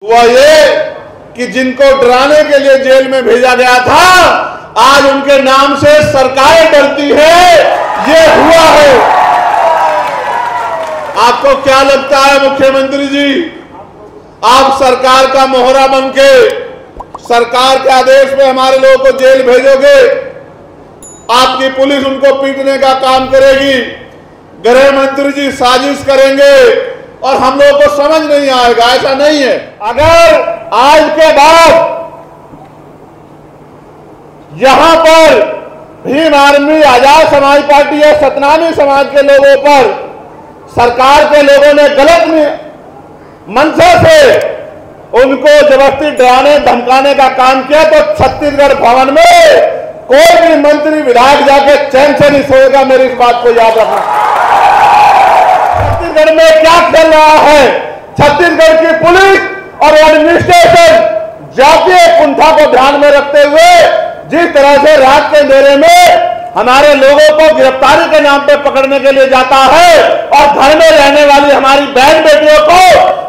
हुआ ये कि जिनको डराने के लिए जेल में भेजा गया था, आज उनके नाम से सरकारें डरती है। ये हुआ है। आपको क्या लगता है मुख्यमंत्री जी, आप सरकार का मोहरा बनके सरकार के आदेश पे हमारे लोगों को जेल भेजोगे? आपकी पुलिस उनको पीटने का काम करेगी, गृह मंत्री जी साजिश करेंगे और हम लोगों को समझ नहीं आएगा। ऐसा नहीं है। अगर आज के बाद यहां पर भीम आर्मी, आजाद समाज पार्टी या सतनामी समाज के लोगों पर सरकार के लोगों ने गलत मंशा से उनको जबरदस्ती डराने धमकाने का काम किया, तो छत्तीसगढ़ भवन में कोई भी मंत्री विधायक जाके चैन से नहीं सोएगा। मेरी इस बात को याद रखना। छत्तीसगढ़ में क्या चल रहा है, छत्तीसगढ़ की पुलिस और एडमिनिस्ट्रेशन जातीय कुंठा को ध्यान में रखते हुए जिस तरह से रात के अंधेरे में हमारे लोगों को गिरफ्तारी के नाम पे पकड़ने के लिए जाता है और घर में रहने वाली हमारी बहन बेटियों को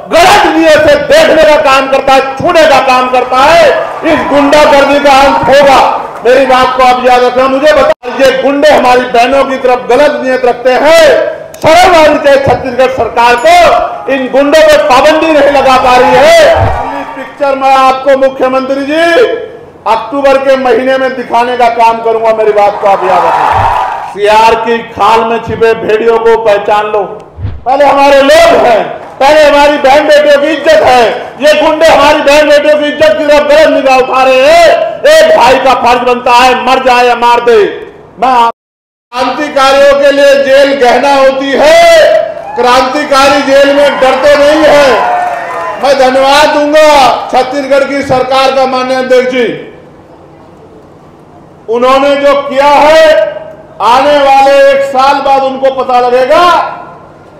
गलत नीयत से देखने का काम करता है, छूने का काम करता है, इस गुंडागर्दी का अंत होगा। मेरी बात को आप याद रखना। मुझे बता, ये गुंडे हमारी बहनों की तरफ गलत नीयत रखते हैं। शर्म आनी चाहिए छत्तीसगढ़ सरकार को, इन गुंडों पर पाबंदी नहीं लगा पा रही है। इस पिक्चर में आपको मुख्यमंत्री जी अक्टूबर के महीने में दिखाने का काम करूंगा। मेरी बात को आप याद रखें। सियार की खाल में छिपे भेड़ियों को पहचान लो। पहले हमारे लोग हैं, पहले हमारी बहन बेटियों की इज्जत है। ये गुंडे हमारी बहन बेटियों की इज्जत की तरफ गलत निगाह उठा रहे हैं। एक भाई का फर्ज बनता है, मर जाए या मार दे। क्रांतिकारियों के लिए जेल गहना होती है, क्रांतिकारी जेल में डरते नहीं है। मैं धन्यवाद दूंगा छत्तीसगढ़ की सरकार का, माननीय अध्यक्ष जी। उन्होंने जो किया है, आने वाले 1 साल बाद उनको पता लगेगा।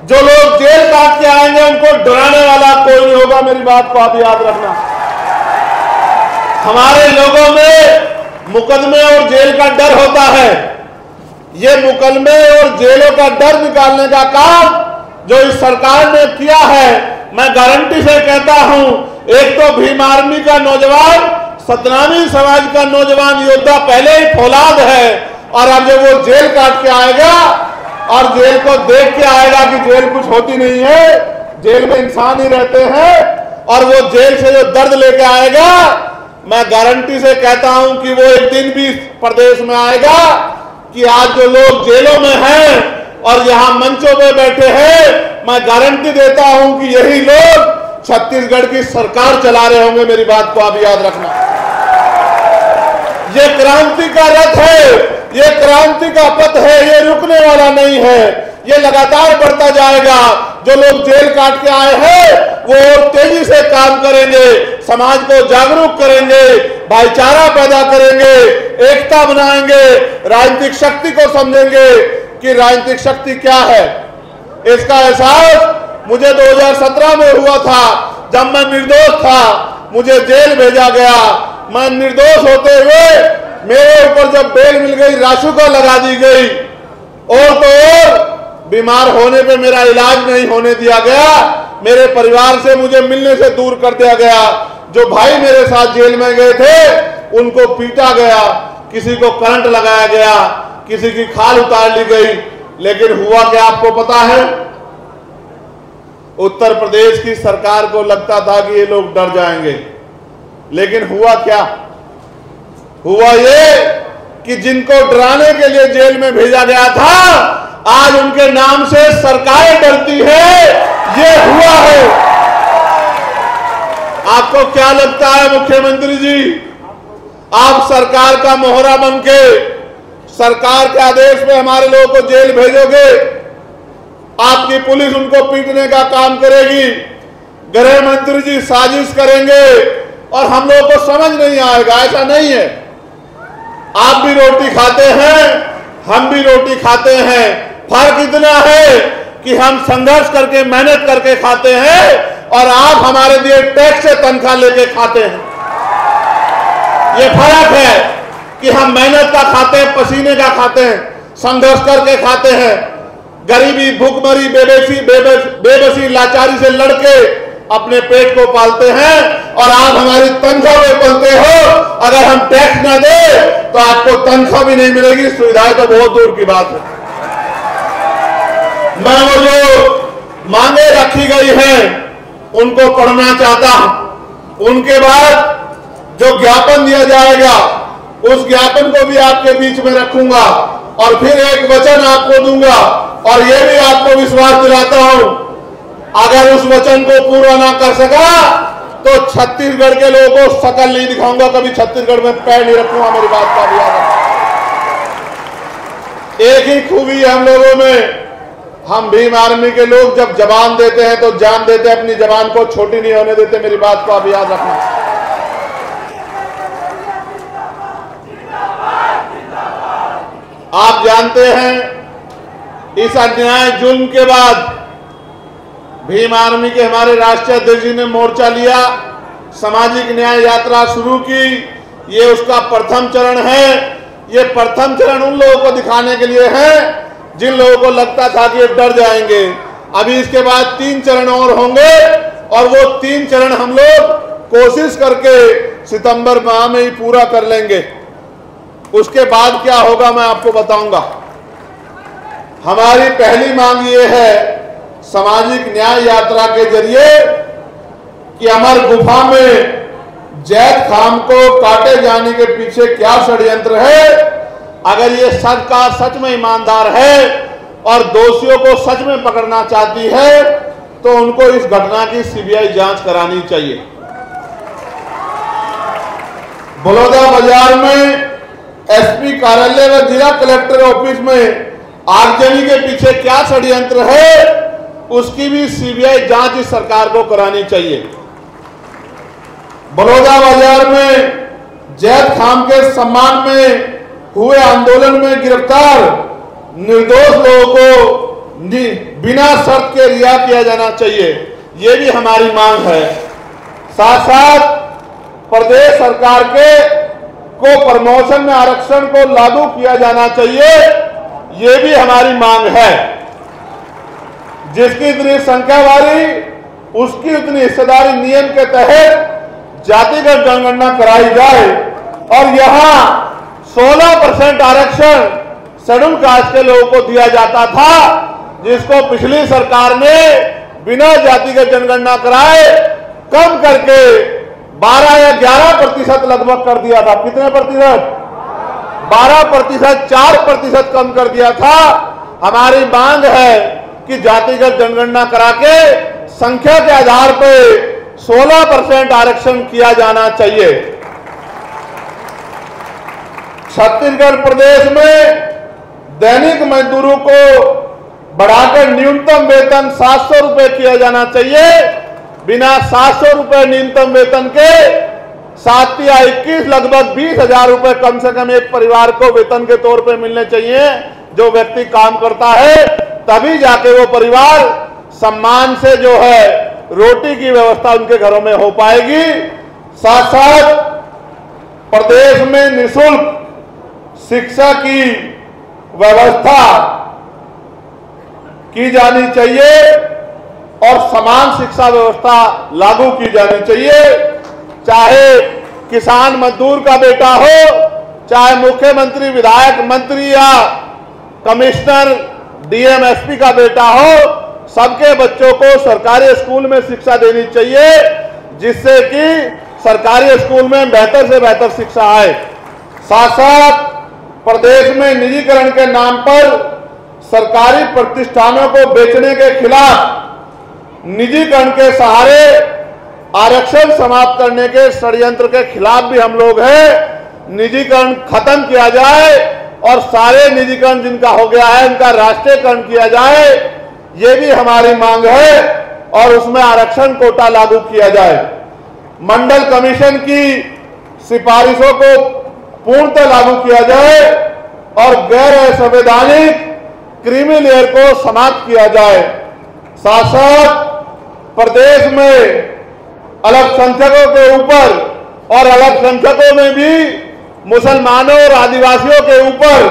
जो लोग जेल काट के आएंगे उनको डराने वाला कोई नहीं होगा। मेरी बात को आप याद रखना। हमारे लोगों में मुकदमे और जेल का डर होता है। ये मुकदमे और जेलों का डर निकालने का काम जो इस सरकार ने किया है, मैं गारंटी से कहता हूं, एक तो भीम आर्मी का नौजवान, सतनामी समाज का नौजवान योद्धा पहले ही फौलाद है, और अब जब वो जेल काट के आएगा और जेल को देख के आएगा कि जेल कुछ होती नहीं है, जेल में इंसान ही रहते हैं, और वो जेल से जो दर्द लेके आएगा, मैं गारंटी से कहता हूं कि वो एक दिन भी प्रदेश में आएगा कि आज जो लोग जेलों में हैं और यहां मंचों पे बैठे हैं, मैं गारंटी देता हूं कि यही लोग छत्तीसगढ़ की सरकार चला रहे होंगे। मेरी बात को आप याद रखना। ये क्रांति का रथ है, ये क्रांति का पथ है, ये रुकने वाला नहीं है, ये लगातार बढ़ता जाएगा। जो लोग जेल काट के आए हैं वो और तेजी से काम करेंगे, समाज को जागरूक करेंगे, भाईचारा पैदा करेंगे, एकता बनाएंगे, राजनीतिक शक्ति को समझेंगे कि राजनीतिक शक्ति क्या है। इसका एहसास मुझे 2017 में हुआ था, जब मैं निर्दोष था, मुझे जेल भेजा गया। मैं निर्दोष होते हुए मेरे ऊपर जब बेल मिल गई, रासुका लगा दी गई, और तो और बीमार होने पे मेरा इलाज नहीं होने दिया गया, मेरे परिवार से मुझे मिलने से दूर कर दिया गया। जो भाई मेरे साथ जेल में गए थे उनको पीटा गया, किसी को करंट लगाया गया, किसी की खाल उतार ली गई। लेकिन हुआ क्या आपको पता है? उत्तर प्रदेश की सरकार को लगता था कि ये लोग डर जाएंगे, लेकिन हुआ क्या? हुआ ये कि जिनको डराने के लिए जेल में भेजा गया था, आज उनके नाम से सरकारें डरती है। ये हुआ है। आपको क्या लगता है मुख्यमंत्री जी, आप सरकार का मोहरा बनके सरकार के आदेश पे हमारे लोगों को जेल भेजोगे? आपकी पुलिस उनको पीटने का काम करेगी, गृह मंत्री जी साजिश करेंगे और हम लोगों को समझ नहीं आएगा। ऐसा नहीं है। आप भी रोटी खाते हैं, हम भी रोटी खाते हैं। फर्क इतना है कि हम संघर्ष करके, मेहनत करके खाते हैं और आप हमारे दिए टैक्स से तनख्वाह लेके खाते हैं। ये फर्क है कि हम मेहनत का खाते हैं, पसीने का खाते हैं, संघर्ष करके खाते हैं। गरीबी, भूखमरी, बेबसी, लाचारी से लड़के अपने पेट को पालते हैं और आप हमारी तनख्वाह पे पलते हो। अगर हम टैक्स न दें तो आपको तनख्वाह भी नहीं मिलेगी, सुविधाएं तो बहुत दूर की बात है। मैं वो जो मांगे रखी गई हैं उनको पढ़ना चाहता हूं। उनके बाद जो ज्ञापन दिया जाएगा उस ज्ञापन को भी आपके बीच में रखूंगा और फिर एक वचन आपको दूंगा और यह भी आपको विश्वास दिलाता हूं, अगर उस वचन को पूरा ना कर सका तो छत्तीसगढ़ के लोगों को शकल नहीं दिखाऊंगा, कभी छत्तीसगढ़ में पैर नहीं रखूंगा। मेरी बात का भी याद रखना। एक ही खूबी है हम लोगों में, हम भीम आर्मी के लोग जब जबान देते हैं तो जान देते हैं, अपनी जबान को छोटी नहीं होने देते। मेरी बात को आप याद रखना। आप जानते हैं इस अन्याय जुल्म के बाद भीम आर्मी के हमारे राष्ट्रीय अध्यक्ष जी ने मोर्चा लिया, सामाजिक न्याय यात्रा शुरू की। ये उसका प्रथम चरण है। ये प्रथम चरण उन लोगों को दिखाने के लिए है जिन लोगों को लगता था कि ये डर जाएंगे। अभी इसके बाद 3 चरण और होंगे और वो 3 चरण हम लोग कोशिश करके सितंबर माह में ही पूरा कर लेंगे। उसके बाद क्या होगा मैं आपको बताऊंगा। हमारी पहली मांग ये है सामाजिक न्याय यात्रा के जरिए कि अमर गुफा में जैद खान को काटे जाने के पीछे क्या षड्यंत्र है। अगर ये सच का सच में ईमानदार है और दोषियों को सच में पकड़ना चाहती है तो उनको इस घटना की सीबीआई जांच करानी चाहिए। बलौदाबाजार में एसपी कार्यालय व जिला कलेक्टर ऑफिस में आगजनी के पीछे क्या षड्यंत्र है उसकी भी सीबीआई जांच इस सरकार को करानी चाहिए। बलौदाबाजार में जैद खान के सम्मान में हुए आंदोलन में गिरफ्तार निर्दोष लोगों को बिना शर्त के रिहा किया जाना चाहिए, ये भी हमारी मांग है। साथ साथ प्रदेश सरकार को प्रमोशन में आरक्षण को लागू किया जाना चाहिए, ये भी हमारी मांग है। जिसकी इतनी संख्या वाली उसकी उतनी हिस्सेदारी नियम के तहत जातिगत जनगणना कराई जाए और यहां 16% आरक्षण शेड्यूल कास्ट के लोगों को दिया जाता था, जिसको पिछली सरकार ने बिना जातिगत जनगणना कराए कम करके 12 या 11% लगभग कर दिया था। कितने प्रतिशत? 12%, 4% कम कर दिया था। हमारी मांग है कि जातिगत जनगणना करा के संख्या के आधार पर 16% आरक्षण किया जाना चाहिए। छत्तीसगढ़ प्रदेश में दैनिक मजदूरों को बढ़ाकर न्यूनतम वेतन 700 रुपए किया जाना चाहिए। बिना 700 रुपए न्यूनतम वेतन के 7 या 21 लगभग 20,000 रुपए कम से कम एक परिवार को वेतन के तौर पे मिलने चाहिए। जो व्यक्ति काम करता है तभी जाके वो परिवार सम्मान से जो है रोटी की व्यवस्था उनके घरों में हो पाएगी। साथ साथ प्रदेश में निःशुल्क शिक्षा की व्यवस्था की जानी चाहिए और समान शिक्षा व्यवस्था लागू की जानी चाहिए। चाहे किसान मजदूर का बेटा हो, चाहे मुख्यमंत्री विधायक मंत्री या कमिश्नर डीएम एसपी का बेटा हो, सबके बच्चों को सरकारी स्कूल में शिक्षा देनी चाहिए, जिससे कि सरकारी स्कूल में बेहतर से बेहतर शिक्षा आए। साथ साथ प्रदेश में निजीकरण के नाम पर सरकारी प्रतिष्ठानों को बेचने के खिलाफ, निजीकरण के सहारे आरक्षण समाप्त करने के षड्यंत्र के खिलाफ भी हम लोग हैं। निजीकरण खत्म किया जाए और सारे निजीकरण जिनका हो गया है उनका राष्ट्रीयकरण किया जाए, ये भी हमारी मांग है और उसमें आरक्षण कोटा लागू किया जाए। मंडल कमीशन की सिफारिशों को पूर्णतः लागू किया जाए और गैर संवैधानिक क्रीमी लेयर को समाप्त किया जाए। साथ साथ प्रदेश में अल्पसंख्यकों के ऊपर और अल्पसंख्यकों में भी मुसलमानों और आदिवासियों के ऊपर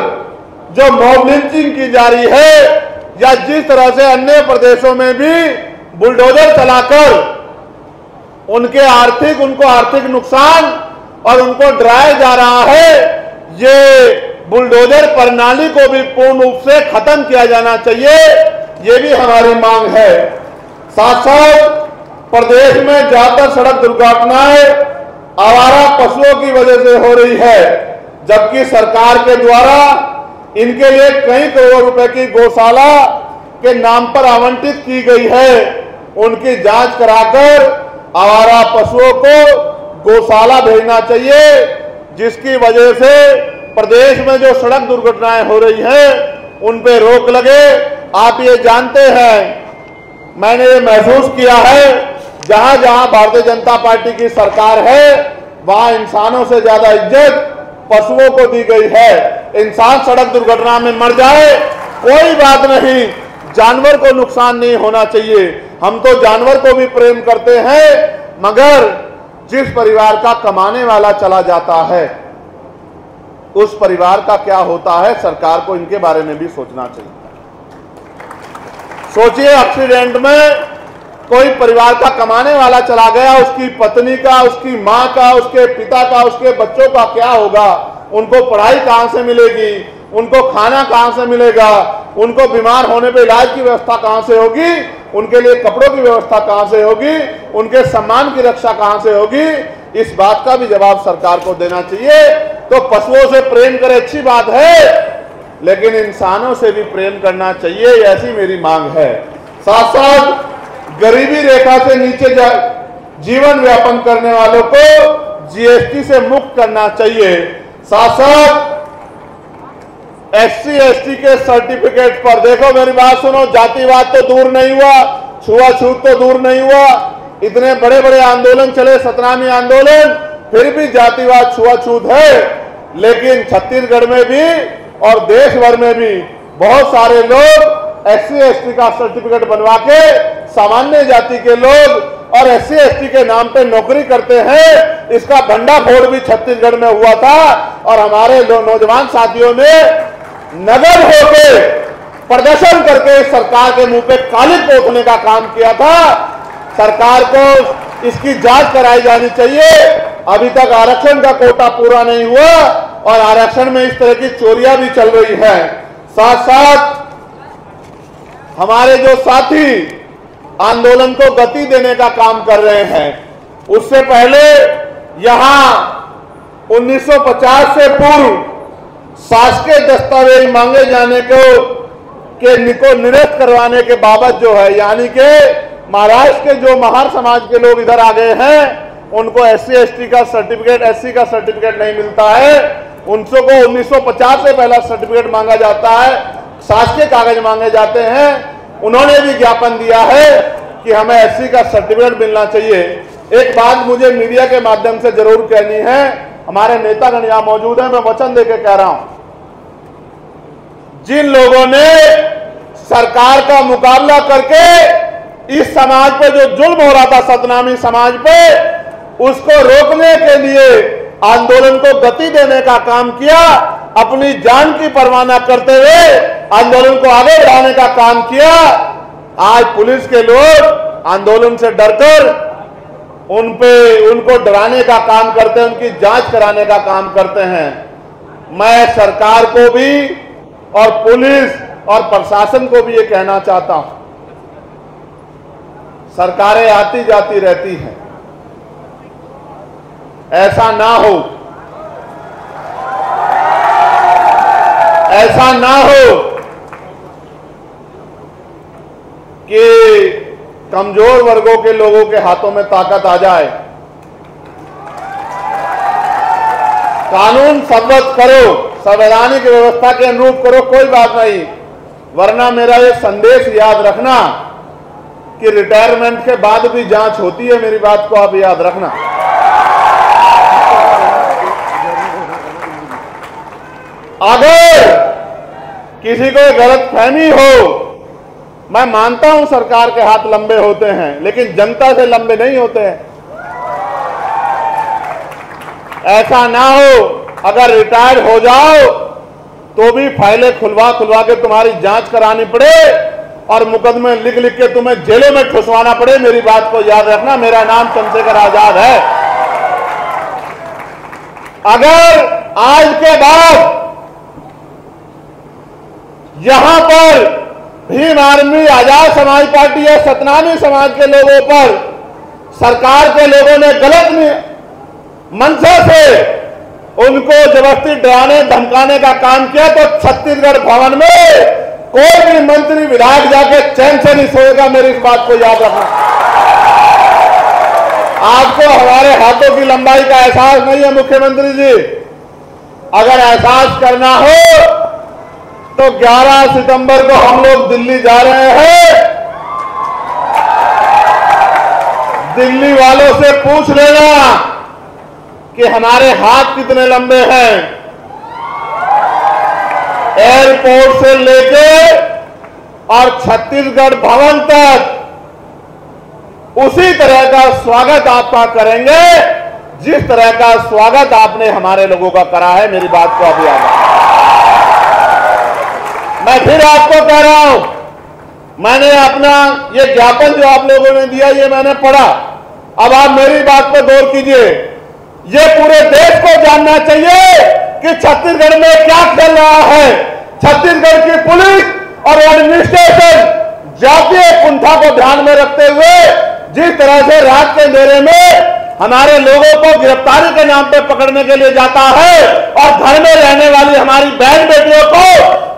जो मॉब लिंचिंग की जा रही है या जिस तरह से अन्य प्रदेशों में भी बुलडोजर चलाकर उनको आर्थिक नुकसान और उनको डराया जा रहा है। ये बुलडोजर प्रणाली को भी पूर्ण रूप से खत्म किया जाना चाहिए, ये भी हमारी मांग है। साथ साथ प्रदेश में ज्यादातर सड़क दुर्घटनाएं आवारा पशुओं की वजह से हो रही है, जबकि सरकार के द्वारा इनके लिए कई करोड़ रुपए की गौशाला के नाम पर आवंटित की गई है। उनकी जांच कराकर आवारा पशुओं को गौशाला भेजना चाहिए, जिसकी वजह से प्रदेश में जो सड़क दुर्घटनाएं हो रही हैं उन पे रोक लगे। आप ये जानते हैं, मैंने ये महसूस किया है, जहां जहां भारतीय जनता पार्टी की सरकार है वहां इंसानों से ज्यादा इज्जत पशुओं को दी गई है। इंसान सड़क दुर्घटना में मर जाए कोई बात नहीं, जानवर को नुकसान नहीं होना चाहिए। हम तो जानवर को भी प्रेम करते हैं, मगर जिस परिवार का कमाने वाला चला जाता है उस परिवार का क्या होता है, सरकार को इनके बारे में भी सोचना चाहिए। सोचिए, एक्सीडेंट में कोई परिवार का कमाने वाला चला गया, उसकी पत्नी का, उसकी मां का, उसके पिता का, उसके बच्चों का क्या होगा? उनको पढ़ाई कहां से मिलेगी? उनको खाना कहां से मिलेगा? उनको बीमार होने पे इलाज की व्यवस्था कहां से होगी? उनके लिए कपड़ों की व्यवस्था कहां से होगी? उनके सम्मान की रक्षा कहां से होगी? इस बात का भी जवाब सरकार को देना चाहिए। तो पशुओं से प्रेम करे अच्छी बात है, लेकिन इंसानों से भी प्रेम करना चाहिए, ऐसी मेरी मांग है। साथ साथ गरीबी रेखा से नीचे जीवन यापन करने वालों को जीएसटी से मुक्त करना चाहिए। साथ साथ एससी एसटी के सर्टिफिकेट पर, देखो मेरी बात सुनो, जातिवाद तो दूर नहीं हुआ, छुआछूत तो दूर नहीं हुआ, इतने बड़े बड़े आंदोलन चले, सतनामी आंदोलन, फिर भी जातिवाद छुआछूत है। लेकिन छत्तीसगढ़ में भी और देश भर में भी बहुत सारे लोग एससी एसटी का सर्टिफिकेट बनवा के सामान्य जाति के लोग और एससी एसटी के नाम पे नौकरी करते हैं। इसका भंडाफोड़ भी छत्तीसगढ़ में हुआ था और हमारे नौजवान साथियों ने नगर होके प्रदर्शन करके सरकार के मुंह पे काली पोतने का काम किया था। सरकार को इसकी जांच कराई जानी चाहिए। अभी तक आरक्षण का कोटा पूरा नहीं हुआ और आरक्षण में इस तरह की चोरियां भी चल रही है। साथ साथ हमारे जो साथी आंदोलन को गति देने का काम कर रहे हैं, उससे पहले यहां 1950 से पूर्व शासकीय दस्तावेज मांगे जाने को निरस्त करवाने के बाबत जो है, यानी कि महाराष्ट्र के जो महार समाज के लोग इधर आ गए हैं उनको एससी एसटी का सर्टिफिकेट, एससी का सर्टिफिकेट नहीं मिलता है। उनको 1950 से पहला सर्टिफिकेट मांगा जाता है, शासकीय कागज मांगे जाते हैं। उन्होंने भी ज्ञापन दिया है कि हमें एससी का सर्टिफिकेट मिलना चाहिए। एक बात मुझे मीडिया के माध्यम से जरूर कहनी है, हमारे नेतागण यहां मौजूद हैं, मैं वचन देके कह रहा हूं, जिन लोगों ने सरकार का मुकाबला करके इस समाज पे जो जुल्म हो रहा था, सतनामी समाज पे, उसको रोकने के लिए आंदोलन को गति देने का काम किया, अपनी जान की परवाह न करते हुए आंदोलन को आगे बढ़ाने का काम किया। आज पुलिस के लोग आंदोलन से डरकर उनको डराने का काम करते हैं, उनकी जांच कराने का काम करते हैं। मैं सरकार को भी और पुलिस और प्रशासन को भी ये कहना चाहता हूं, सरकारें आती जाती रहती हैं, ऐसा ना हो कि कमजोर वर्गों के लोगों के हाथों में ताकत आ जाए। कानून संवत करो, संवैधानिक व्यवस्था के अनुरूप करो, कोई बात नहीं, वरना मेरा ये संदेश याद रखना कि रिटायरमेंट के बाद भी जांच होती है, मेरी बात को आप याद रखना। अगर किसी को गलतफहमी हो, मैं मानता हूं सरकार के हाथ लंबे होते हैं, लेकिन जनता से लंबे नहीं होते हैं। ऐसा ना हो अगर रिटायर हो जाओ तो भी फाइलें खुलवा के तुम्हारी जांच करानी पड़े, और मुकदमे लिख लिख के तुम्हें जेलों में ठुसवाना पड़े, मेरी बात को याद रखना। मेरा नाम चंद्रशेखर आजाद है। अगर आज के बाद यहां पर भीम आर्मी, आजाद समाज पार्टी या सतनामी समाज के लोगों पर सरकार के लोगों ने गलत मंशा से उनको जबरदस्ती डराने धमकाने का काम किया, तो छत्तीसगढ़ भवन में कोई भी मंत्री विधायक जाके चैन से नहीं सोएगा। मेरी इस बात को याद रखना। आपको हमारे हाथों की लंबाई का एहसास नहीं है मुख्यमंत्री जी। अगर एहसास करना हो तो 11 सितंबर को हम लोग दिल्ली जा रहे हैं। दिल्ली वालों से पूछ लेना कि हमारे हाथ कितने लंबे हैं। एयरपोर्ट से लेके और छत्तीसगढ़ भवन तक उसी तरह का स्वागत आपका करेंगे जिस तरह का स्वागत आपने हमारे लोगों का करा है। मेरी बात को अभी याद। मैं फिर आपको कह रहा हूं, मैंने अपना ये ज्ञापन जो आप लोगों ने दिया ये मैंने पढ़ा। अब आप मेरी बात पर गौर कीजिए। ये पूरे देश को जानना चाहिए कि छत्तीसगढ़ में क्या चल रहा है। छत्तीसगढ़ की पुलिस और एडमिनिस्ट्रेशन जातीय कुंठा को ध्यान में रखते हुए जिस तरह से रात के अंधेरे में हमारे लोगों को गिरफ्तारी के नाम पे पकड़ने के लिए जाता है और घर में रहने वाली हमारी बहन बेटियों को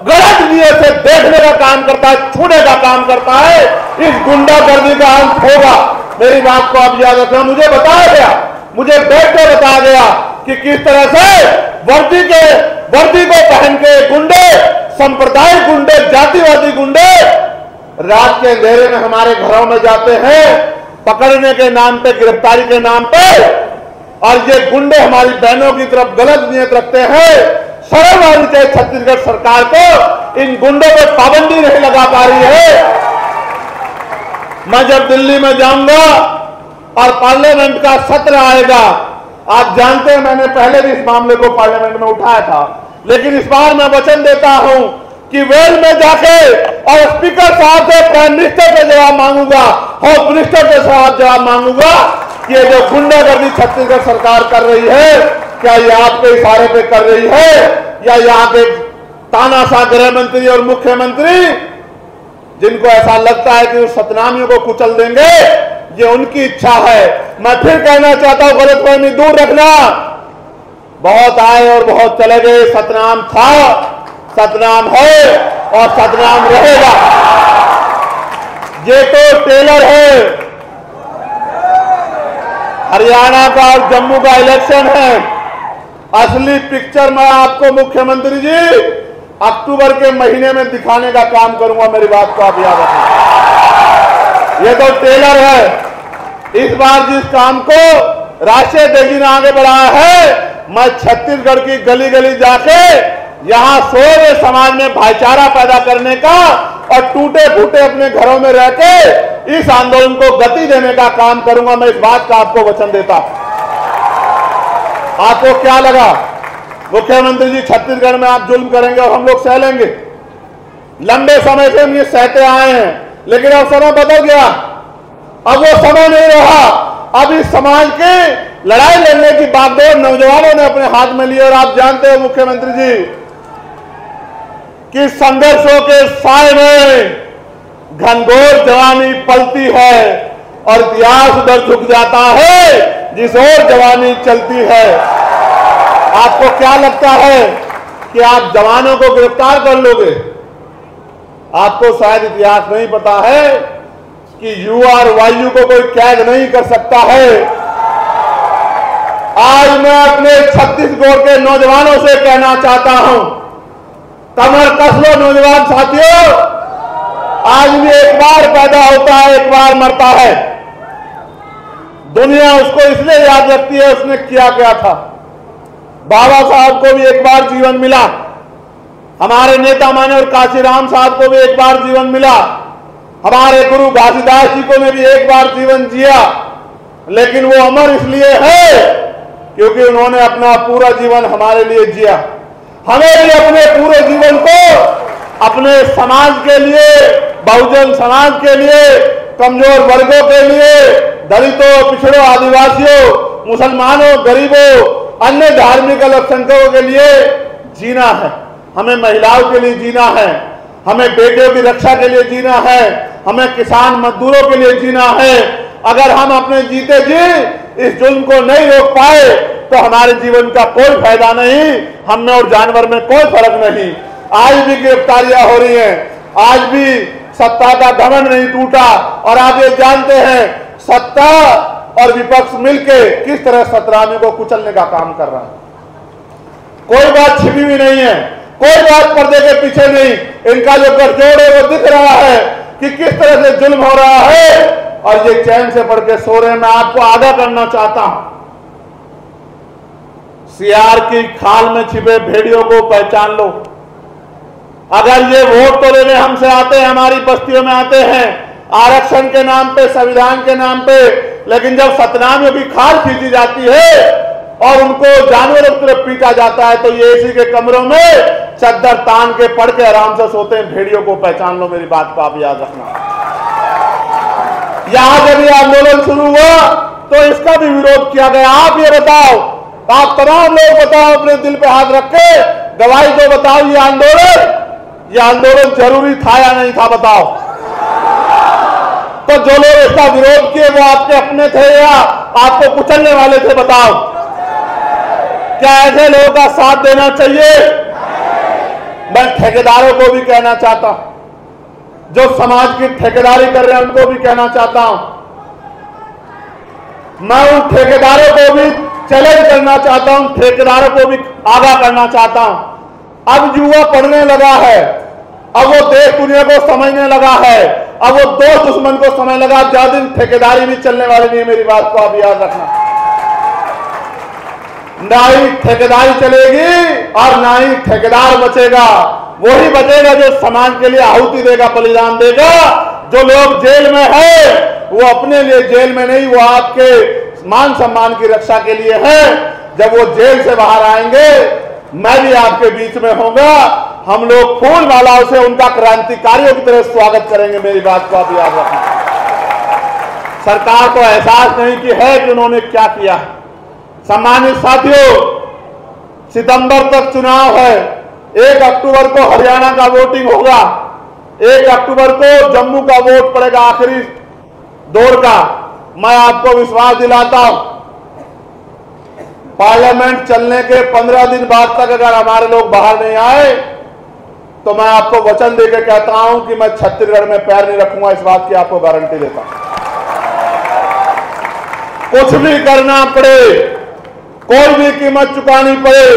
गलत नीयत से देखने का काम करता है, छूने का काम करता है। इस गुंडागर्दी का अंत होगा। मेरी बात को आप याद रखना। मुझे बताया गया, मुझे बैठ कर बताया गया कि किस तरह से वर्दी को पहन के गुंडे, सांप्रदायिक गुंडे, जातिवादी गुंडे रात के अंधेरे में हमारे घरों में जाते हैं पकड़ने के नाम पे, गिरफ्तारी के नाम पे। और ये गुंडे हमारी बहनों की तरफ गलत नीयत रखते हैं। शर्म आनी चाहिए छत्तीसगढ़ सरकार को। इन गुंडों पर पाबंदी नहीं लगा पा रही है। मैं जब दिल्ली में जाऊंगा और पार्लियामेंट का सत्र आएगा, आप जानते हैं मैंने पहले भी इस मामले को पार्लियामेंट में उठाया था, लेकिन इस बार मैं वचन देता हूं कि वेल में जाके और स्पीकर साहब से, प्राइम मिनिस्टर से जवाब मांगूंगा, होम मिनिस्टर से जवाब मांगूंगा कि ये जो गुंडागर्दी छत्तीसगढ़ सरकार कर रही है, क्या ये आपके इशारे पे कर रही है या यहाँ के तानाशाह गृह मंत्री और मुख्यमंत्री जिनको ऐसा लगता है कि उस सतनामियों को कुचल देंगे, ये उनकी इच्छा है। मैं फिर कहना चाहता हूं, गलतफहमी दूर रखना। बहुत आए और बहुत चले गए। सतनाम था, सतनाम है और सतनाम रहेगा। ये तो ट्रेलर है। हरियाणा का और जम्मू का इलेक्शन है। असली पिक्चर मैं आपको मुख्यमंत्री जी अक्टूबर के महीने में दिखाने का काम करूंगा। मेरी बात को आप याद रखें। ये तो ट्रेलर है। इस बार जिस काम को राष्ट्रीय अध्यक्ष ने आगे बढ़ाया है, मैं छत्तीसगढ़ की गली गली जाके यहां सोए समाज में भाईचारा पैदा करने का और टूटे फूटे अपने घरों में रह के इस आंदोलन को गति देने का काम करूंगा। मैं इस बात का आपको वचन देता। आपको क्या लगा मुख्यमंत्री जी छत्तीसगढ़ में आप जुल्म करेंगे और हम लोग सह लेंगे? लंबे समय से हम ये सहते आए हैं, लेकिन अब समय बदल गया। अब वो समय नहीं रहा। अब इस समाज की लड़ाई लड़ने की बागडोर नौजवानों ने अपने हाथ में ली। और आप जानते हो मुख्यमंत्री जी कि संघर्षों के साए में घनघोर जवानी पलती है और इतिहास उधर झुक जाता है जिस ओर जवानी चलती है। आपको क्या लगता है कि आप जवानों को गिरफ्तार कर लोगे? आपको शायद इतिहास नहीं पता है कि युवा और वायु को कोई कैद नहीं कर सकता है। आज मैं अपने छत्तीसगढ़ के नौजवानों से कहना चाहता हूं, कमर कस लो नौजवान साथियों। आदमी एक बार पैदा होता है, एक बार मरता है। दुनिया उसको इसलिए याद रखती है उसने किया क्या था। बाबा साहब को भी एक बार जीवन मिला, हमारे नेता माने और काशीराम साहब को भी एक बार जीवन मिला, हमारे गुरु घासीदास जी को ने भी एक बार जीवन जिया। लेकिन वो अमर इसलिए है क्योंकि उन्होंने अपना पूरा जीवन हमारे लिए जिया। हमें भी अपने पूरे जीवन को अपने समाज के लिए, बहुजन समाज के लिए, कमजोर वर्गों के लिए, दलितों, पिछड़ों, आदिवासियों, मुसलमानों, गरीबों, अन्य धार्मिक अल्पसंख्यकों के लिए जीना है। हमें महिलाओं के लिए जीना है, हमें बेटियों की रक्षा के लिए जीना है, हमें किसान मजदूरों के लिए जीना है। अगर हम अपने जीते जी इस जुल्म को नहीं रोक पाए तो हमारे जीवन का कोई फायदा नहीं, हम में और जानवर में कोई फर्क नहीं। आज भी गिरफ्तारियां हो रही हैं, आज भी सत्ता का घमंड नहीं टूटा। और आप ये जानते हैं सत्ता और विपक्ष मिलके किस तरह सतरामी को कुचलने का काम कर रहा है। कोई बात छिपी हुई नहीं है, कोई बात पर्दे के पीछे नहीं। इनका जो गठजोड़ है वो दिख रहा है कि किस तरह से जुल्म हो रहा है और ये चैन से पढ़ के सो रहे हैं। मैं आपको आगाह करना चाहता हूं, सियार की खाल में छिपे भेड़ियों को पहचान लो। अगर ये वोट तो लेने हमसे आते हैं, हमारी बस्तियों में आते हैं आरक्षण के नाम पे, संविधान के नाम पे, लेकिन जब सतनामियों की खाल खींची जाती है और उनको जानवरों की तरफ पीटा जाता है तो ये एसी के कमरों में चद्दर तान के पड़ के आराम से सोते हैं। भेड़ियों को पहचान लो, मेरी बात को आप याद रखना। यहां जब ये आंदोलन शुरू हुआ तो इसका भी विरोध किया गया। आप ये बताओ, आप तमाम लोग बताओ, अपने दिल पे हाथ रख के गवाही दो, बताओ ये आंदोलन जरूरी था या नहीं था? बताओ। तो जो लोग इसका विरोध किए वो आपके अपने थे या आपको कुचलने वाले थे? बताओ। क्या ऐसे लोगों का साथ देना चाहिए? मैं ठेकेदारों को भी कहना चाहता हूं, जो समाज की ठेकेदारी कर रहे हैं उनको भी कहना चाहता हूं। मैं उन ठेकेदारों को भी चैलेंज करना चाहता हूं, ठेकेदारों को भी आगाह करना चाहता हूं। अब युवा पढ़ने लगा है, अब वो देश दुनिया को समझने लगा है, अब वो दोस्त दुश्मन को समझ लगा। ज्यादा दिन ठेकेदारी भी चलने वाली नहीं है, मेरी बात को आप याद रखना। ना ही ठेकेदारी चलेगी और ना ही ठेकेदार बचेगा। वही बचेगा जो समाज के लिए आहुति देगा, बलिदान देगा। जो लोग जेल में है वो अपने लिए जेल में नहीं, वो आपके मान सम्मान की रक्षा के लिए है। जब वो जेल से बाहर आएंगे मैं भी आपके बीच में होगा, हम लोग फूल मालाओं से उनका क्रांतिकारियों की तरह स्वागत करेंगे। मेरी बात को आप याद रखना। सरकार को एहसास नहीं कि है कि उन्होंने क्या किया। सम्मानित साथियों, सितंबर तक चुनाव है, 1 अक्टूबर को हरियाणा का वोटिंग होगा, 1 अक्टूबर को जम्मू का वोट पड़ेगा, आखिरी दौर का। मैं आपको विश्वास दिलाता हूं, पार्लियामेंट चलने के 15 दिन बाद तक अगर हमारे लोग बाहर नहीं आए तो मैं आपको वचन देकर कहता हूं कि मैं छत्तीसगढ़ में पैर नहीं रखूंगा। इस बात की आपको गारंटी देता हूं। कुछ भी करना पड़े, कोई भी कीमत चुकानी पड़े,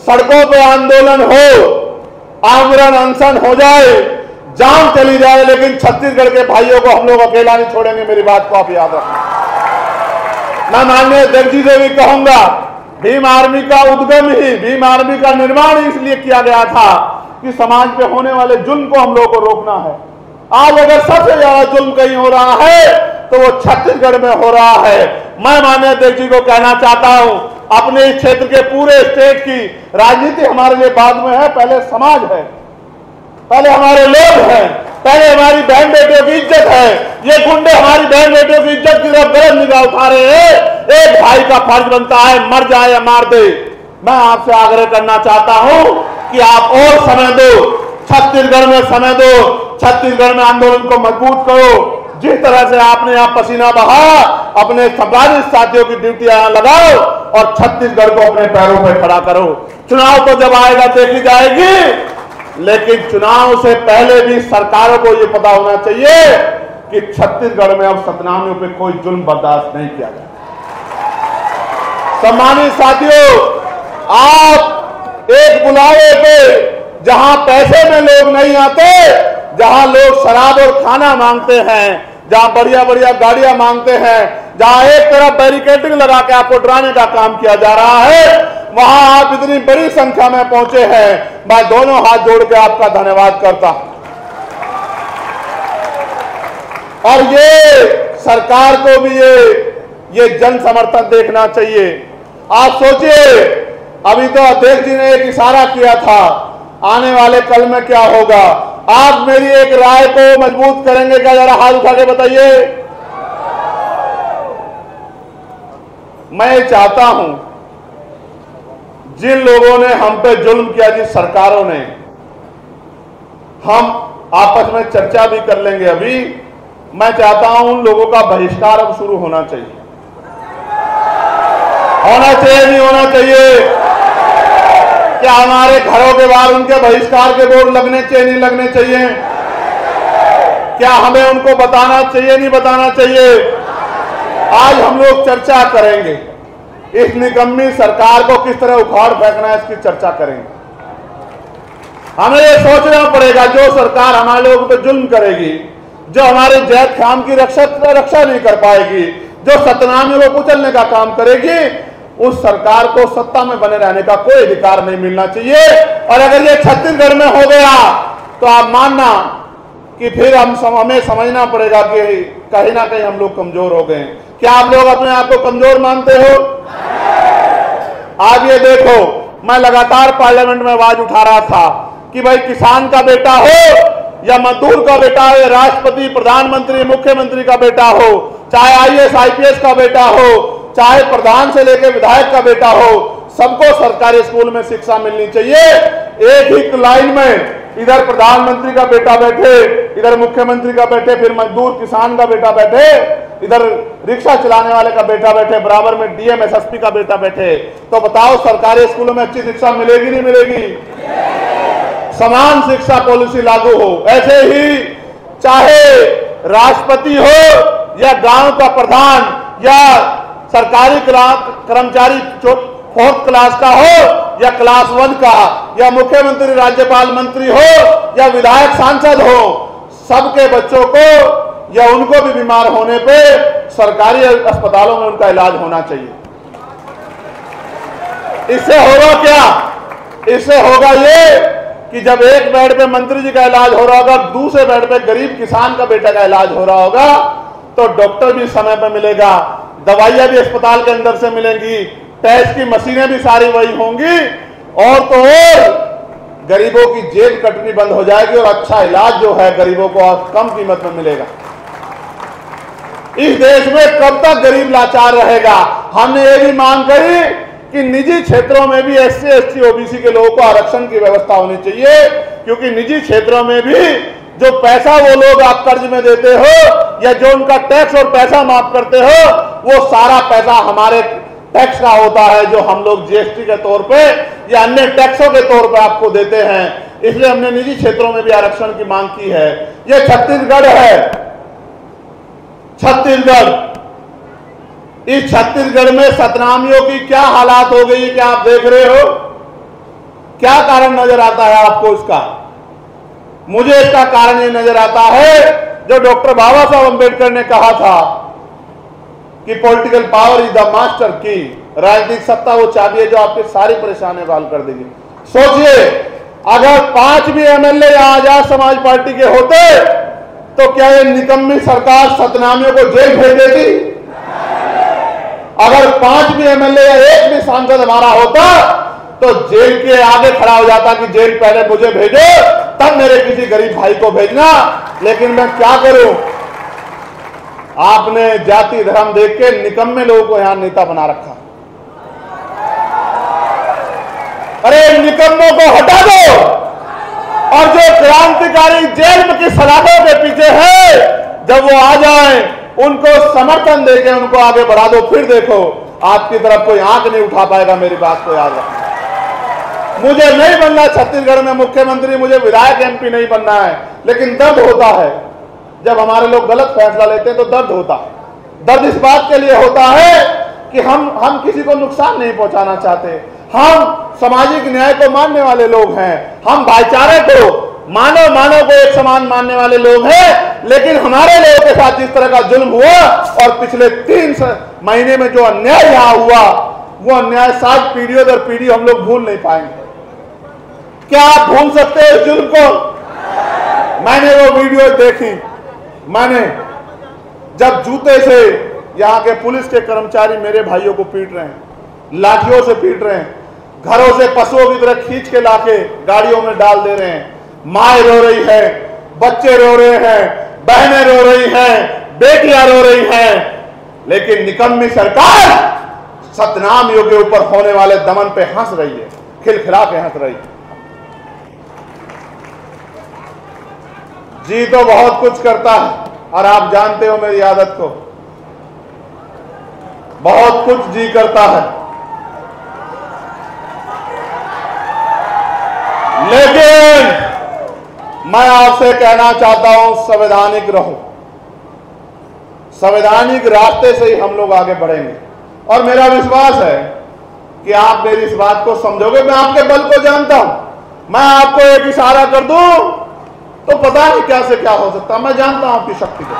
सड़कों पे आंदोलन हो, आमरण अनशन हो जाए, जान चली जाए, लेकिन छत्तीसगढ़ के भाइयों को हम लोग अकेला नहीं छोड़ेंगे। मेरी बात को आप याद रखना। मैं माननीय अध्यक्ष जी से भी कहूंगा, भीम आर्मी का उद्गम ही, भीम आर्मी का निर्माण इसलिए किया गया था कि समाज पे होने वाले जुल्म को हम लोग को रोकना है। आज अगर सबसे ज्यादा जुल्म कहीं हो रहा है तो वो छत्तीसगढ़ में हो रहा है। मैं माननीय अध्यक्ष जी को कहना चाहता हूं, अपने इस क्षेत्र के पूरे स्टेट की राजनीति हमारे लिए बाद में है, पहले समाज है, पहले हमारे लोग हैं, पहले हमारी बहन बेटियों की इज्जत है। ये गुंडे हमारी बहन बेटियों की इज्जत की तरफ गलत निगाह उठा रहे हैं। एक भाई का फर्ज बनता है मर जाए या मार दे। मैं आपसे आग्रह करना चाहता हूं कि आप और समय दो, छत्तीसगढ़ में समय दो, छत्तीसगढ़ में आंदोलन को मजबूत करो। जिस तरह से आपने यहाँ पसीना बहा, अपने सम्मानित साथियों की ड्यूटी यहाँ लगाओ और छत्तीसगढ़ को अपने पैरों पर खड़ा करो। चुनाव तो जब आएगा देखी जाएगी, लेकिन चुनाव से पहले भी सरकारों को यह पता होना चाहिए कि छत्तीसगढ़ में अब सतनामियों पे कोई जुल्म बर्दाश्त नहीं किया जाए। सम्मानित साथियों, आप एक बुलावे पे जहां पैसे में लोग नहीं आते, जहां लोग शराब और खाना मांगते हैं, जहां बढ़िया बढ़िया गाड़ियां मांगते हैं, जहां एक तरफ बैरिकेडिंग लगा के आपको डराने का काम किया जा रहा है, वहां आप इतनी बड़ी संख्या में पहुंचे हैं। मैं दोनों हाथ जोड़ के आपका धन्यवाद करता हूं। और ये सरकार को भी ये जन समर्थन देखना चाहिए। आप सोचिए, अभी तो अध्यक्ष जी ने एक इशारा किया था, आने वाले कल में क्या होगा। आप मेरी एक राय को मजबूत करेंगे क्या? जरा हाथ उठा के बताइए। मैं चाहता हूं जिन लोगों ने हम पे जुल्म किया, जिस सरकारों ने, हम आपस में चर्चा भी कर लेंगे। अभी मैं चाहता हूं उन लोगों का बहिष्कार अब शुरू होना चाहिए। होना चाहिए, नहीं होना चाहिए? क्या हमारे घरों के बाहर उनके बहिष्कार के बोर्ड लगने चाहिए, नहीं लगने चाहिए? क्या हमें उनको बताना चाहिए, नहीं बताना चाहिए? आज हम लोग चर्चा करेंगे, इस निकम्मी सरकार को किस तरह उखाड़ फेंकना है, इसकी चर्चा करेंगे। हमें ये सोचना पड़ेगा, जो सरकार हमारे लोगों पर जुल्म करेगी, जो हमारे जैत खाम की रक्षा नहीं कर पाएगी, जो सतनामी को कुचलने का काम करेगी, उस सरकार को सत्ता में बने रहने का कोई अधिकार नहीं मिलना चाहिए। और अगर ये छत्तीसगढ़ में हो गया तो आप मानना कि फिर हमें समझना पड़ेगा कि कहीं ना कहीं हम लोग कमजोर हो गए। क्या आप लोग अपने आप को कमजोर मानते हो? आज ये देखो, मैं लगातार पार्लियामेंट में आवाज उठा रहा था कि भाई किसान का बेटा हो या मजदूर का बेटा हो, या राष्ट्रपति, प्रधानमंत्री, मुख्यमंत्री का बेटा हो, चाहे IAS IPS का बेटा हो, चाहे प्रधान से लेकर विधायक का बेटा हो, सबको सरकारी स्कूल में शिक्षा मिलनी चाहिए। एक ही लाइन में इधर प्रधानमंत्री का बेटा बैठे, इधर मुख्यमंत्री का बैठे, फिर मजदूर किसान का बेटा बैठे, इधर रिक्शा चलाने वाले का बेटा बैठे, बराबर में DM SSP का बेटा बैठे। तो बताओ सरकारी स्कूलों में अच्छी शिक्षा मिलेगी, नहीं मिलेगी? समान शिक्षा पॉलिसी लागू हो। ऐसे ही चाहे राष्ट्रपति हो या गांव का प्रधान या सरकारी कर्मचारी 4th क्लास का हो या क्लास 1 का, या मुख्यमंत्री, राज्यपाल, मंत्री हो या विधायक, सांसद हो, सबके बच्चों को या उनको भी बीमार होने पे सरकारी अस्पतालों में उनका इलाज होना चाहिए। इससे होगा क्या? इससे होगा ये कि जब एक बेड पे मंत्री जी का इलाज हो रहा होगा, दूसरे बेड पे गरीब किसान का बेटा का इलाज हो रहा होगा, तो डॉक्टर भी समय पर मिलेगा, दवाइयां भी अस्पताल के अंदर से मिलेंगी, टेस्ट की मशीनें भी सारी वही होंगी, और तो और गरीबों की जेब कटनी बंद हो जाएगी और अच्छा इलाज जो है गरीबों को कम कीमत में मिलेगा। इस देश में कब तक गरीब लाचार रहेगा? हमने ये भी मांग करी कि निजी क्षेत्रों में भी SC ST OBC के लोगों को आरक्षण की व्यवस्था होनी चाहिए, क्योंकि निजी क्षेत्रों में भी जो पैसा वो लोग आप कर्ज में देते हो या जो उनका टैक्स और पैसा माफ करते हो, वो सारा पैसा हमारे टैक्स का होता है, जो हम लोग GST के तौर पे या अन्य टैक्सों के तौर पे आपको देते हैं। इसलिए हमने निजी क्षेत्रों में भी आरक्षण की मांग की है। ये छत्तीसगढ़ है, छत्तीसगढ़। इस छत्तीसगढ़ में सतनामियों की क्या हालात हो गई, क्या आप देख रहे हो? क्या कारण नजर आता है आपको इसका? मुझे इसका कारण ये नजर आता है जो डॉक्टर बाबा साहब अंबेडकर ने कहा था कि political power is the master की, राजनीतिक सत्ता वो चाबी है जो आपकी सारी परेशानियों का हल कर देगी। सोचिए, अगर 5 भी MLA या आजाद समाज पार्टी के होते तो क्या ये निकम्मी सरकार सतनामियों को जेल भेज देती? अगर 5 भी MLA या 1 भी सांसद हमारा होता तो जेल के आगे खड़ा हो जाता कि जेल पहले मुझे भेजो, तब मेरे किसी गरीब भाई को भेजना। लेकिन मैं क्या करूं? आपने जाति धर्म देख के निकम्मे लोगों को यहां नेता बना रखा। अरे निकम्मों को हटा दो, और जो क्रांतिकारी जेल की सलाखों के पीछे है, जब वो आ जाएं, उनको समर्थन देके उनको आगे बढ़ा दो। फिर देखो, आपकी तरफ कोई आंख नहीं उठा पाएगा। मेरी बात को याद रखना। मुझे नहीं बनना छत्तीसगढ़ में मुख्यमंत्री, मुझे विधायक MP नहीं बनना है, लेकिन दर्द होता है जब हमारे लोग गलत फैसला लेते हैं, तो दर्द होता है। दर्द इस बात के लिए होता है कि हम किसी को नुकसान नहीं पहुंचाना चाहते। हम सामाजिक न्याय को मानने वाले लोग हैं, हम भाईचारे को, मानव को एक समान मानने वाले लोग हैं। लेकिन हमारे लोगों के साथ जिस तरह का जुल्म हुआ और पिछले 3 महीने में जो अन्याय यहां हुआ, वो अन्याय 7 पीढ़ियों दर पीढ़ी हम लोग भूल नहीं पाएंगे। क्या आप भूल सकते हैं इस जुल्म को? मैंने वो वीडियो देखी, मैंने जब जूते से यहाँ के पुलिस के कर्मचारी मेरे भाइयों को पीट रहे हैं, लाठियों से पीट रहे हैं, घरों से पशुओं की तरह खींच के लाके गाड़ियों में डाल दे रहे हैं। माए रो रही है, बच्चे रो रहे हैं, बहनें रो रही हैं, बेटियां रो रही हैं, लेकिन निकम्मी सरकार सतनामियों के ऊपर होने वाले दमन पे हंस रही है, खिलखिला के हंस रही है। जी तो बहुत कुछ करता है और आप जानते हो मेरी आदत को, बहुत कुछ जी करता है, लेकिन मैं आपसे कहना चाहता हूं संवैधानिक रहो। संवैधानिक रास्ते से ही हम लोग आगे बढ़ेंगे और मेरा विश्वास है कि आप मेरी इस बात को समझोगे। मैं आपके बल को जानता हूं, मैं आपको एक इशारा कर दूं तो पता नहीं क्या से क्या हो सकता। मैं जानता हूं आपकी शक्ति को,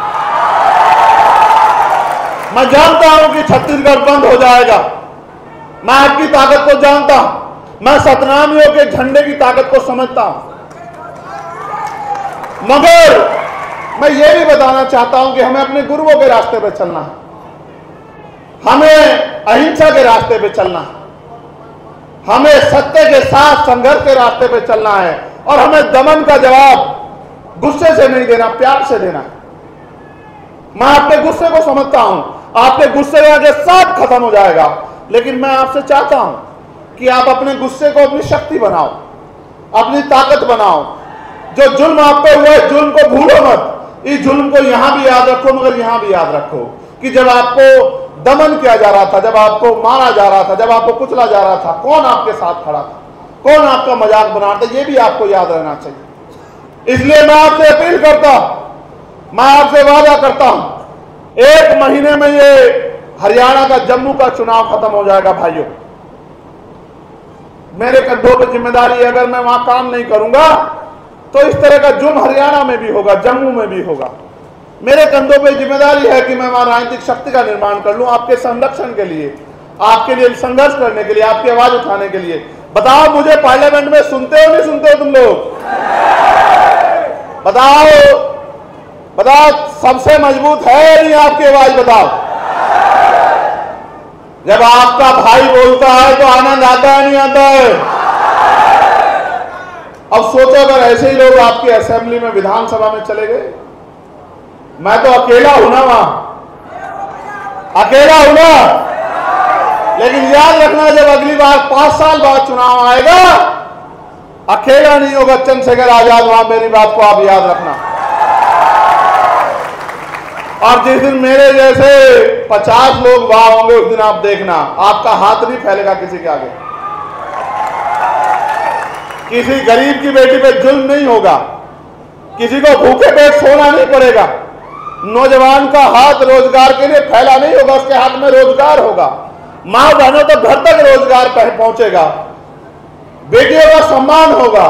मैं जानता हूं कि छत्तीसगढ़ बंद हो जाएगा, मैं आपकी ताकत को जानता हूं, मैं सतनामियों के झंडे की ताकत को समझता हूं। मगर मैं ये भी बताना चाहता हूं कि हमें अपने गुरुओं के रास्ते पे चलना है, हमें अहिंसा के रास्ते पे चलना है, हमें सत्य के साथ संघर्ष के रास्ते पे चलना है और हमें दमन का जवाब गुस्से से नहीं देना, प्यार से देना है। मैं आपके गुस्से को समझता हूं, आपके गुस्से का आगे सब खत्म हो जाएगा, लेकिन मैं आपसे चाहता हूं कि आप अपने गुस्से को अपनी शक्ति बनाओ, अपनी ताकत बनाओ। जो जुल्म आप पे हुआ है, जुल्म को भूलो मत। इस जुल्म को यहां भी याद रखो, मगर यहां भी याद रखो कि जब आपको दमन किया जा रहा था, जब आपको मारा जा रहा था, जब आपको कुचला जा रहा था, कौन आपके साथ खड़ा था, कौन आपका मजाक बना रहा था, ये भी आपको याद रहना चाहिए। इसलिए मैं आपसे अपील करता हूं, मैं आपसे वादा करता हूं, 1 महीने में ये हरियाणा का, जम्मू का चुनाव खत्म हो जाएगा। भाइयों, मेरे कंधों पर जिम्मेदारी है, अगर मैं वहां काम नहीं करूंगा तो इस तरह का जुर्म हरियाणा में भी होगा, जम्मू में भी होगा। मेरे कंधों पे जिम्मेदारी है कि मैं वहां राजनीतिक शक्ति का निर्माण कर लूं, आपके संरक्षण के लिए, आपके लिए संघर्ष करने के लिए, आपकी आवाज उठाने के लिए। बताओ मुझे पार्लियामेंट में सुनते हो नहीं सुनते हो तुम लोग? बताओ बताओ, सबसे मजबूत है नहीं आपकी आवाज? बताओ। जब आपका भाई बोलता है तो आनंद आता है नहीं आता है? अब सोचो अगर ऐसे ही लोग आपकी असेंबली में, विधानसभा में चले गए। मैं तो अकेला हूं ना वहां, अकेला हूं ना, लेकिन याद रखना जब अगली बार 5 साल बाद चुनाव आएगा, अकेला नहीं होगा चंद्रशेखर आजाद वहां। मेरी बात को आप याद रखना। और जिस दिन मेरे जैसे 50 लोग वहां होंगे, उस दिन आप देखना, आपका हाथ नहीं फैलेगा किसी के आगे, किसी गरीब की बेटी पे जुल्म नहीं होगा, किसी को भूखे पेट सोना नहीं पड़ेगा, नौजवान का हाथ रोजगार के लिए फैला नहीं होगा, उसके हाथ में रोजगार होगा, मां बहनों तक घर तक रोजगार पहुंचेगा, बेटियों का सम्मान होगा,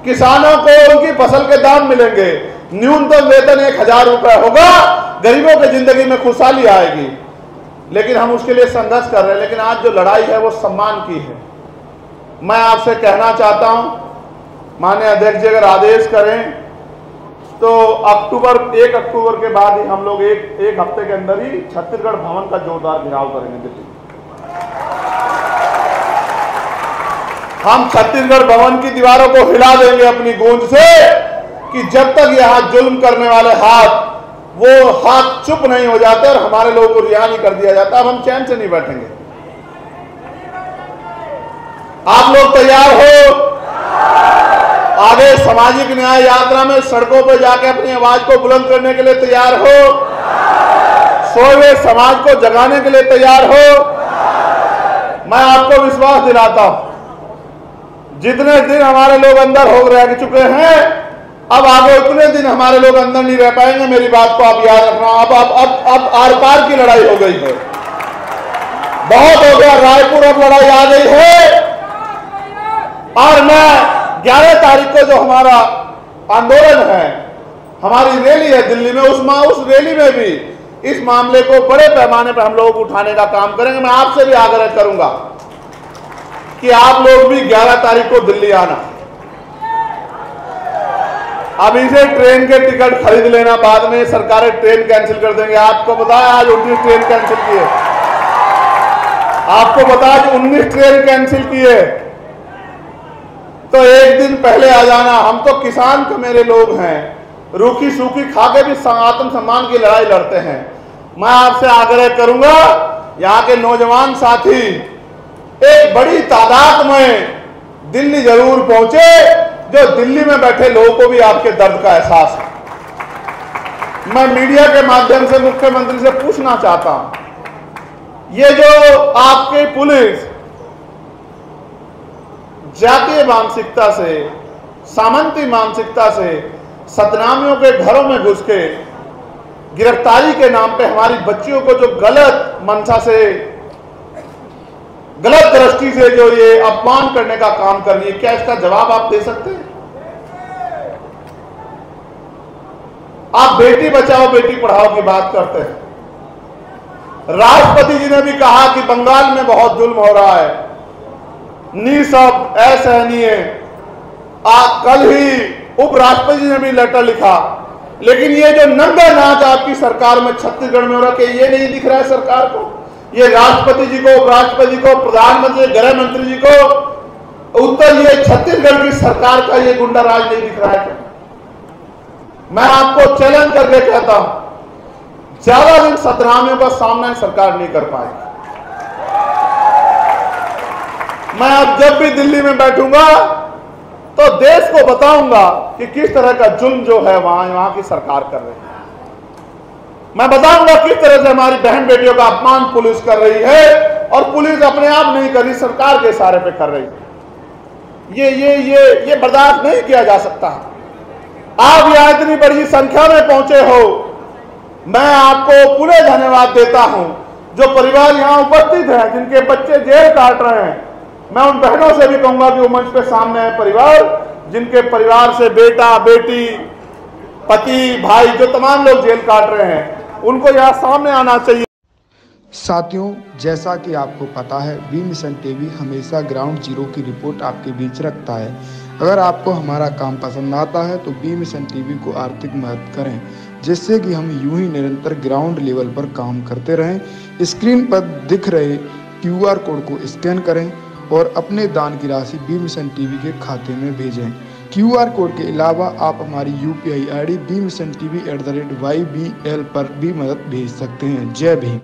किसानों को उनकी फसल के दाम मिलेंगे, न्यूनतम वेतन 1000 रुपए होगा, गरीबों की जिंदगी में खुशहाली आएगी। लेकिन हम उसके लिए संघर्ष कर रहे हैं। लेकिन आज जो लड़ाई है वो सम्मान की है। मैं आपसे कहना चाहता हूं, माननीय अध्यक्ष जी अगर आदेश करें तो 1 अक्टूबर के बाद ही हम लोग एक हफ्ते के अंदर ही छत्तीसगढ़ भवन का जोरदार घेराव करेंगे दिल्ली। हम छत्तीसगढ़ भवन की दीवारों को हिला देंगे अपनी गूंज से कि जब तक यहां जुल्म करने वाले वो हाथ चुप नहीं हो जाते और हमारे लोगों को रिहा नहीं कर दिया जाता, अब हम चैन से नहीं बैठेंगे। आप लोग तैयार हो? आगे सामाजिक न्याय यात्रा में सड़कों पर जाके अपनी आवाज को बुलंद करने के लिए तैयार हो? सोए हुए समाज को जगाने के लिए तैयार हो? मैं आपको विश्वास दिलाता हूं, जितने दिन हमारे लोग अंदर हो रह चुके हैं, अब आगे उतने दिन हमारे लोग अंदर नहीं रह पाएंगे। मेरी बात को आप याद रखना। अब आर पार की लड़ाई हो गई है, बहुत हो गया। रायपुर अब लड़ाई आ गई है। और मैं 11 तारीख को जो हमारा आंदोलन है, हमारी रैली है दिल्ली में, उस रैली में भी इस मामले को बड़े पैमाने पर हम लोग उठाने का काम करेंगे। मैं आपसे भी आग्रह करूंगा कि आप लोग भी 11 तारीख को दिल्ली आना। अभी से ट्रेन के टिकट खरीद लेना, बाद में सरकारें ट्रेन कैंसिल कर देंगे। आपको पता है आज 19 ट्रेन कैंसिल की है, आपको पता है आज 19 ट्रेन कैंसिल की है। तो एक दिन पहले आ जाना। हम तो किसान के मेरे लोग हैं, रूखी सूखी खा के भी आत्मसम्मान की लड़ाई लड़ते हैं। मैं आपसे आग्रह करूंगा, यहाँ के नौजवान साथी एक बड़ी तादाद में दिल्ली जरूर पहुंचे, जो दिल्ली में बैठे लोगों को भी आपके दर्द का एहसास है। मैं मीडिया के माध्यम से मुख्यमंत्री से पूछना चाहता हूं, ये जो आपकी पुलिस जातीय मानसिकता से, सामंती मानसिकता से सतनामियों के घरों में घुस के गिरफ्तारी के नाम पे हमारी बच्चियों को जो गलत मंशा से, गलत दृष्टि से जो ये अपमान करने का काम कर रही है, क्या इसका जवाब आप दे सकते हैं? आप बेटी बचाओ बेटी पढ़ाओ की बात करते हैं। राष्ट्रपति जी ने भी कहा कि बंगाल में बहुत जुल्म हो रहा है, निःशब्द असहनीय। कल ही उपराष्ट्रपति जी ने भी लेटर लिखा, लेकिन ये जो नंगा नाच आपकी सरकार में छत्तीसगढ़ में हो रहा है, ये नहीं दिख रहा है सरकार को? ये राष्ट्रपति जी को, उपराष्ट्रपति को, प्रधानमंत्री, गृह मंत्री जी को उत्तर ये छत्तीसगढ़ की सरकार का ये गुंडा राज नहीं दिख रहा है? मैं आपको चैलेंज करके कहता हूं, ज्यादा दिन सतनामियों का सामना सरकार नहीं कर पाएगी। मैं अब जब भी दिल्ली में बैठूंगा तो देश को बताऊंगा कि किस तरह का जुल्म जो है वहां की सरकार कर रही है। मैं बताऊंगा किस तरह से हमारी बहन बेटियों का अपमान पुलिस कर रही है, और पुलिस अपने आप नहीं कर रही, सरकार के इशारे पे कर रही है। ये बर्दाश्त नहीं किया जा सकता। आप यहां इतनी बड़ी संख्या में पहुंचे हो, मैं आपको पूरे धन्यवाद देता हूं। जो परिवार यहां उपस्थित हैं, जिनके बच्चे जेल काट रहे हैं, मैं उन बहनों से भी कहूंगा कि वो मंच पे सामने है परिवार, जिनके परिवार से बेटा बेटी, पति, भाई, जो तमाम लोग जेल काट रहे हैं, उनको यहाँ सामने आना चाहिए। साथियों, जैसा कि आपको पता है, बी मिशन टीवी हमेशा ग्राउंड जीरो की रिपोर्ट आपके बीच रखता है। अगर आपको हमारा काम पसंद आता है तो बी मिशन टीवी को आर्थिक मदद करें, जिससे कि हम यूं ही निरंतर ग्राउंड लेवल पर काम करते रहें। स्क्रीन पर दिख रहे QR कोड को स्कैन करें और अपने दान की राशि बी मिशन टीवी के खाते में भेजें। QR कोड के अलावा आप हमारी UPI ID bmissiontv@ybl पर भी मदद भेज सकते हैं। जय भीम।